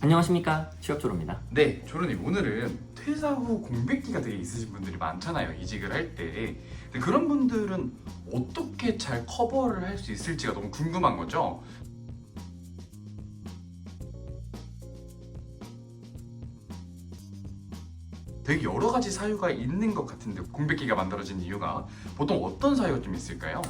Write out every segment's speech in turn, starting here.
안녕하십니까, 취업조로입니다. 네, 조르님 오늘은 퇴사 후 공백기가 되게 있으신 분들이 많잖아요. 이직을 할 때. 근데 그런 분들은 어떻게 잘 커버를 할 수 있을지가 너무 궁금한 거죠. 되게 여러 가지 사유가 있는 것 같은데 공백기가 만들어진 이유가 보통 어떤 사유가 좀 있을까요?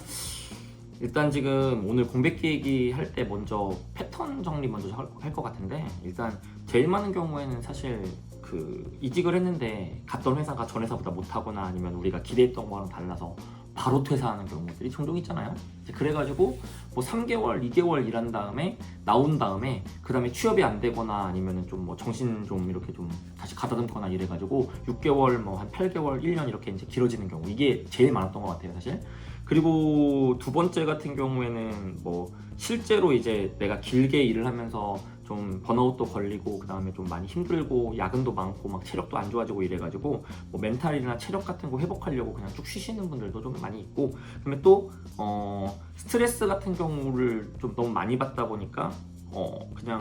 일단 지금 오늘 공백기 얘기할 때 먼저 패턴 정리 먼저 할 것 같은데, 일단 제일 많은 경우에는 사실 그 이직을 했는데 갔던 회사가 전 회사보다 못하거나 아니면 우리가 기대했던 거랑 달라서 바로 퇴사하는 경우들이 종종 있잖아요. 이제 그래가지고 뭐 3개월, 2개월 일한 다음에 나온 다음에 그 다음에 취업이 안 되거나 아니면은 좀 뭐 정신 좀 이렇게 좀 다시 가다듬거나 이래가지고 6개월, 뭐 한 8개월, 1년 이렇게 이제 길어지는 경우, 이게 제일 많았던 것 같아요, 사실. 그리고 두 번째 같은 경우에는 뭐 실제로 이제 내가 길게 일을 하면서 좀 번아웃도 걸리고 그 다음에 좀 많이 힘들고 야근도 많고 막 체력도 안 좋아지고 이래가지고 뭐 멘탈이나 체력 같은 거 회복하려고 그냥 쭉 쉬시는 분들도 좀 많이 있고, 그다음에 또 스트레스 같은 경우를 좀 너무 많이 받다 보니까 그냥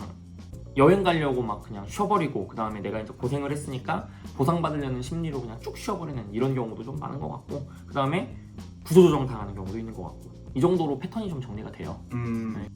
여행 가려고 막 그냥 쉬어버리고 그 다음에 내가 이제 고생을 했으니까 보상받으려는 심리로 그냥 쭉 쉬어버리는 이런 경우도 좀 많은 것 같고, 그 다음에 구조조정 당하는 경우도 있는 것 같고, 이 정도로 패턴이 좀 정리가 돼요. 네.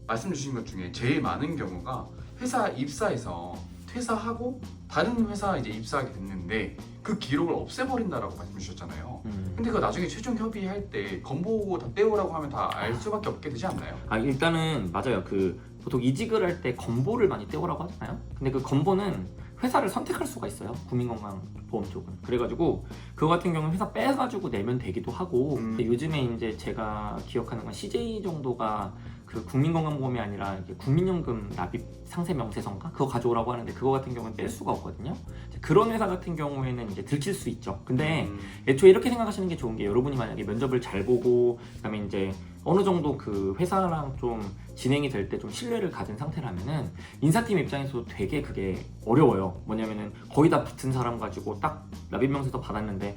말씀 주신 것 중에 제일 많은 경우가 회사 입사해서 퇴사하고 다른 회사 이제 입사하게 됐는데 그 기록을 없애버린다라고 말씀 주셨잖아요. 근데 그거 나중에 최종 협의할 때 건보고 다 떼오라고 하면 다 알 수밖에 없게 되지 않나요? 일단은 맞아요. 그 보통 이직을 할 때 건보를 많이 떼오라고 하잖아요. 근데 그 건보는 회사를 선택할 수가 있어요. 국민건강보험 쪽은. 그래가지고 그거 같은 경우는 회사 빼가지고 내면 되기도 하고, 근데 요즘에 이제 제가 기억하는 건 CJ 정도가 그 국민건강보험이 아니라 이게 국민연금 납입 상세 명세서인가? 그거 가져오라고 하는데 그거 같은 경우는 뺄 수가 없거든요. 그런 회사 같은 경우에는 이제 들킬 수 있죠. 근데 애초에 이렇게 생각하시는 게 좋은 게, 여러분이 만약에 면접을 잘 보고 그다음에 이제 어느 정도 그 회사랑 좀 진행이 될 때 좀 신뢰를 가진 상태라면은 인사팀 입장에서도 되게 그게 어려워요. 뭐냐면은 거의 다 붙은 사람 가지고 딱 납입명세서 받았는데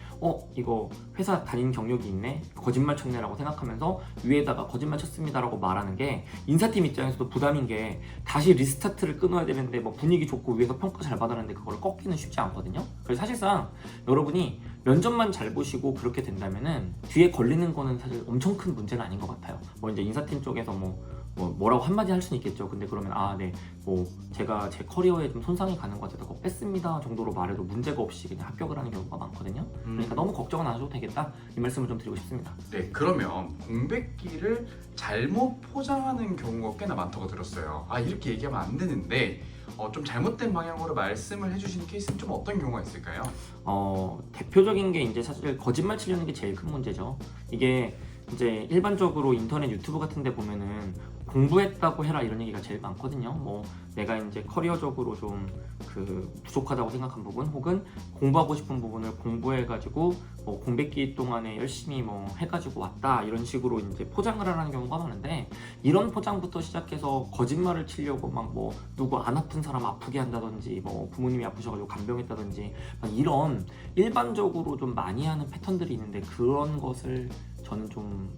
이거 회사 다닌 경력이 있네? 거짓말 쳤네라고 생각하면서 위에다가 거짓말 쳤습니다라고 말하는 게 인사팀 입장에서도 부담인 게, 다시 리스타트를 끊어야 되는데 뭐 분위기 좋고 위에서 평가 잘 받았는데 그걸 꺾기는 쉽지 않거든요. 그래서 사실상 여러분이 면접만 잘 보시고 그렇게 된다면은 뒤에 걸리는 거는 사실 엄청 큰 문제는 아닌 것 같아요. 뭐 이제 인사팀 쪽에서 뭐라고 한마디 할 수는 있겠죠. 근데 그러면 뭐 제가 제 커리어에 좀 손상이 가는 것 같아서 그거 뺐습니다 정도로 말해도 문제가 없이 그냥 합격을 하는 경우가 많거든요. 그러니까 너무 걱정은 안 하셔도 되겠다, 이 말씀을 좀 드리고 싶습니다. 네, 그러면 공백기를 잘못 포장하는 경우가 꽤나 많다고 들었어요. 이렇게 얘기하면 안 되는데 좀 잘못된 방향으로 말씀을 해주시는 케이스는 좀 어떤 경우가 있을까요? 대표적인 게 이제 사실 거짓말 치려는 게 제일 큰 문제죠. 이게 이제 일반적으로 인터넷 유튜브 같은 데 보면은 공부했다고 해라 이런 얘기가 제일 많거든요. 뭐 내가 이제 커리어적으로 좀 그 부족하다고 생각한 부분, 혹은 공부하고 싶은 부분을 공부해가지고 뭐 공백기 동안에 열심히 뭐 해가지고 왔다, 이런 식으로 이제 포장을 하라는 경우가 많은데, 이런 포장부터 시작해서 거짓말을 치려고 막 뭐 누구 안 아픈 사람 아프게 한다든지, 뭐 부모님이 아프셔가지고 간병했다든지, 막 이런 일반적으로 좀 많이 하는 패턴들이 있는데, 그런 것을 저는 좀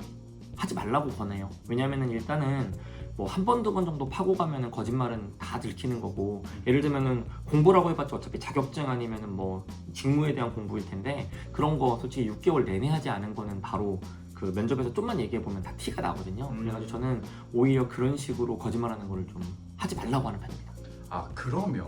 하지 말라고 권해요. 왜냐면은 일단은 뭐 한 번, 두 번 정도 파고 가면은 거짓말은 다 들키는 거고, 예를 들면은 공부라고 해봤자 어차피 자격증 아니면은 뭐 직무에 대한 공부일 텐데, 그런 거 솔직히 6개월 내내 하지 않은 거는 바로 그 면접에서 좀만 얘기해보면 다 티가 나거든요. 그래가지고 저는 오히려 그런 식으로 거짓말하는 거를 좀 하지 말라고 하는 편입니다. 그러면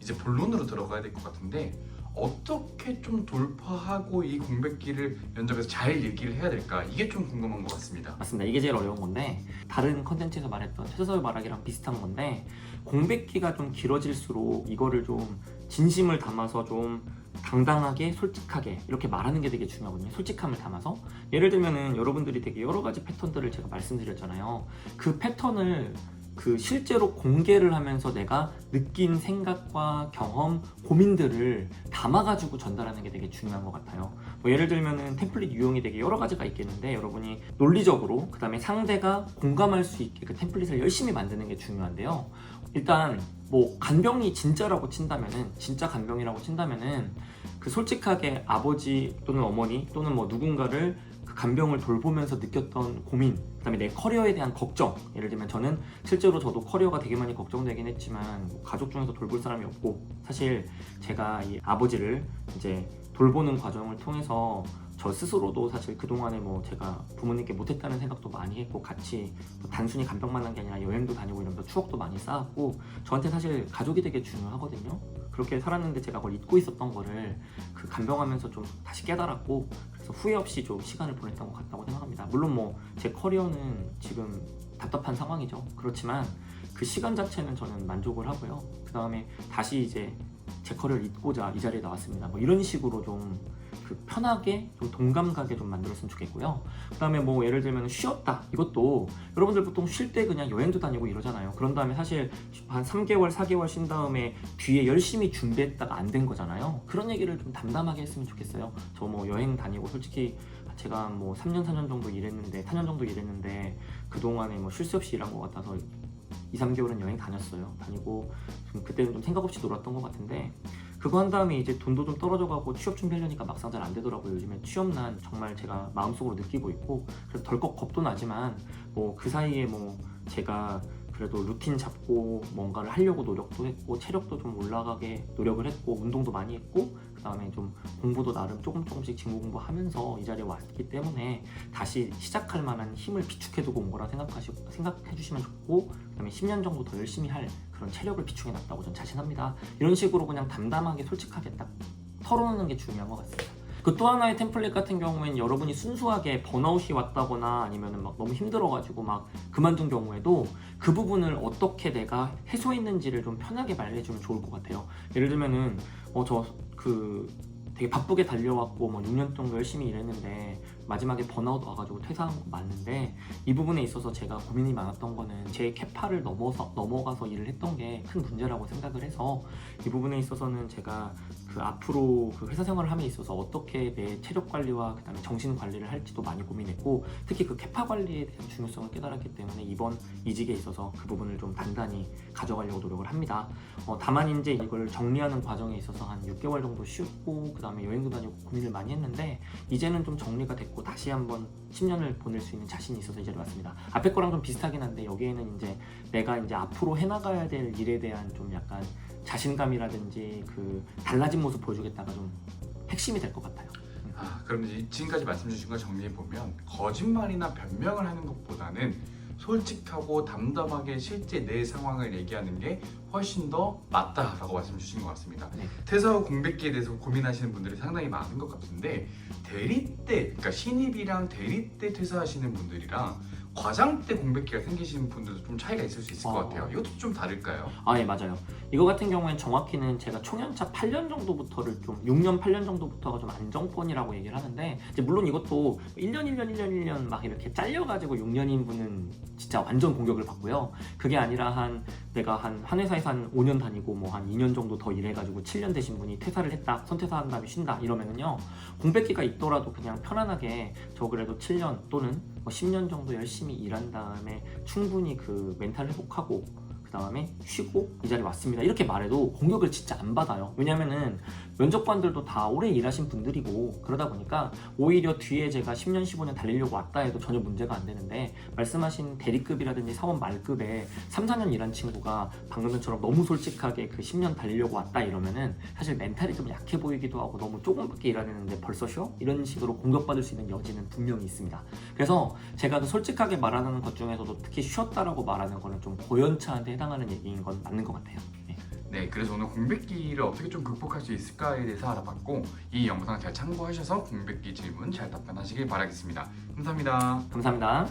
이제 본론으로 들어가야 될 것 같은데, 어떻게 좀 돌파하고 이 공백기를 면접에서 잘 얘기를 해야 될까? 이게 좀 궁금한 것 같습니다. 맞습니다. 이게 제일 어려운 건데, 다른 컨텐츠에서 말했던 퇴사설 말하기랑 비슷한 건데, 공백기가 좀 길어질수록 이거를 좀 진심을 담아서 좀 당당하게 솔직하게 이렇게 말하는 게 되게 중요하거든요. 솔직함을 담아서. 예를 들면은 여러분들이 되게 여러 가지 패턴들을 제가 말씀드렸잖아요. 그 패턴을 그 실제로 공개를 하면서 내가 느낀 생각과 경험, 고민들을 담아가지고 전달하는 게 되게 중요한 것 같아요. 뭐 예를 들면은 템플릿 유형이 되게 여러 가지가 있겠는데, 여러분이 논리적으로 그 다음에 상대가 공감할 수 있게 그 템플릿을 열심히 만드는 게 중요한데요. 일단 뭐 간병이 진짜라고 친다면은, 진짜 간병이라고 친다면은 그 솔직하게 아버지 또는 어머니 또는 뭐 누군가를 그 간병을 돌보면서 느꼈던 고민, 그다음에 내 커리어에 대한 걱정. 예를 들면 저는 실제로 저도 커리어가 되게 많이 걱정되긴 했지만 뭐 가족 중에서 돌볼 사람이 없고, 사실 제가 이 아버지를 이제 돌보는 과정을 통해서 저 스스로도 사실 그동안에 뭐 제가 부모님께 못했다는 생각도 많이 했고, 같이 뭐 단순히 간병만 한 게 아니라 여행도 다니고 이러면서 추억도 많이 쌓았고, 저한테 사실 가족이 되게 중요하거든요. 그렇게 살았는데 제가 그걸 잊고 있었던 거를 그 간병하면서 좀 다시 깨달았고, 그래서 후회 없이 좀 시간을 보냈던 것 같다고 생각합니다. 물론 뭐 제 커리어는 지금 답답한 상황이죠. 그렇지만 그 시간 자체는 저는 만족을 하고요. 그 다음에 다시 이제 제 커리어를 잊고자 이 자리에 나왔습니다. 뭐 이런 식으로 좀 그 편하게 좀 동감 가게 좀 만들었으면 좋겠고요. 그 다음에 뭐 예를 들면 쉬었다, 이것도 여러분들 보통 쉴 때 그냥 여행도 다니고 이러잖아요. 그런 다음에 사실 한 3개월 4개월 쉰 다음에 뒤에 열심히 준비했다가 안 된 거잖아요. 그런 얘기를 좀 담담하게 했으면 좋겠어요. 저 뭐 여행 다니고 솔직히 제가 뭐 3년 4년 정도 일했는데 4년 정도 일했는데 그동안에 뭐 쉴 새 없이 일한 것 같아서 2, 3개월은 여행 다니고 좀 그때는 좀 생각 없이 놀았던 것 같은데, 그거 한 다음에 이제 돈도 좀 떨어져가고 취업 준비하려니까 막상 잘 안 되더라고요. 요즘에 취업난 정말 제가 마음속으로 느끼고 있고, 그래서 덜컥 겁도 나지만 뭐 그 사이에 뭐 제가 그래도 루틴 잡고 뭔가를 하려고 노력도 했고, 체력도 좀 올라가게 노력을 했고, 운동도 많이 했고, 그 다음에 좀 공부도 나름 조금씩 직무 공부하면서 이 자리에 왔기 때문에 다시 시작할 만한 힘을 비축해두고 온 거라 생각해 주시면 좋고, 그 다음에 10년 정도 더 열심히 할 그런 체력을 비축해 놨다고 전 자신합니다. 이런 식으로 그냥 담담하게 솔직하게 딱 털어놓는 게 중요한 것 같습니다. 그 또 하나의 템플릿 같은 경우에는 여러분이 순수하게 번아웃이 왔다거나 아니면 막 너무 힘들어가지고 막 그만둔 경우에도 그 부분을 어떻게 내가 해소했는지를 좀 편하게 말해주면 좋을 것 같아요. 예를 들면은 되게 바쁘게 달려왔고 뭐 6년 정도 열심히 일했는데 마지막에 번아웃 와가지고 퇴사한 거 맞는데, 이 부분에 있어서 제가 고민이 많았던 거는 제 캐파를 넘어가서 일을 했던 게 큰 문제라고 생각을 해서, 이 부분에 있어서는 제가 그 앞으로 그 회사 생활을 함에 있어서 어떻게 내 체력 관리와 그 다음에 정신 관리를 할지도 많이 고민했고, 특히 그 캐파 관리에 대한 중요성을 깨달았기 때문에 이번 이직에 있어서 그 부분을 좀 단단히 가져가려고 노력을 합니다. 다만 이제 이걸 정리하는 과정에 있어서 한 6개월 정도 쉬었고, 그 다음에 여행도 다니고 고민을 많이 했는데, 이제는 좀 정리가 됐고 다시 한번 10년을 보낼 수 있는 자신이 있어서 이 자리에 왔습니다. 앞에 거랑 좀 비슷하긴 한데, 여기에는 이제 내가 이제 앞으로 해나가야 될 일에 대한 좀 약간 자신감이라든지 그 달라진 모습 보여주겠다가 좀 핵심이 될 것 같아요. 그럼 이제 지금까지 말씀 주신 거 정리해보면, 거짓말이나 변명을 하는 것보다는 솔직하고 담담하게 실제 내 상황을 얘기하는 게 훨씬 더 맞다라고 말씀 주신 것 같습니다. 네. 퇴사 후 공백기에 대해서 고민하시는 분들이 상당히 많은 것 같은데, 대리 때, 그러니까 신입이랑 대리 때 퇴사하시는 분들이랑 과장 때 공백기가 생기시는 분들도 좀 차이가 있을 수 있을 것 같아요. 이것도 좀 다를까요? 예, 맞아요. 이거 같은 경우엔 정확히는 제가 초년차 8년 정도부터를 좀 6년 8년 정도부터가 좀 안정권이라고 얘기를 하는데, 이제 물론 이것도 1년 막 이렇게 잘려가지고 6년인 분은 진짜 완전 공격을 받고요. 그게 아니라 내가 한 회사에서 한 5년 다니고 뭐 한 2년 정도 더 일해가지고 7년 되신 분이 퇴사를 했다, 선퇴사한 다음에 쉰다 이러면은요, 공백기가 있더라도 그냥 편안하게 저 그래도 7년 또는 뭐 10년 정도 열심히 일한 다음에 충분히 그 멘탈 회복하고 그 다음에 쉬고 이 자리에 왔습니다, 이렇게 말해도 공격을 진짜 안 받아요. 왜냐면은 면접관들도 다 오래 일하신 분들이고, 그러다 보니까 오히려 뒤에 제가 10년 15년 달리려고 왔다 해도 전혀 문제가 안 되는데, 말씀하신 대리급이라든지 사원 말급에 3, 4년 일한 친구가 방금 전처럼 너무 솔직하게 그 10년 달리려고 왔다 이러면은 사실 멘탈이 좀 약해 보이기도 하고, 너무 조금밖에 일하는데 벌써 쉬어? 이런 식으로 공격받을 수 있는 여지는 분명히 있습니다. 그래서 제가 그 솔직하게 말하는 것 중에서도 특히 쉬었다라고 말하는 거는 좀 고연차한테 해당하는 얘기인 건 맞는 것 같아요. 네, 그래서 오늘 공백기를 어떻게 좀 극복할 수 있을까에 대해서 알아봤고, 이 영상 잘 참고하셔서 공백기 질문 잘 답변하시길 바라겠습니다. 감사합니다. 감사합니다.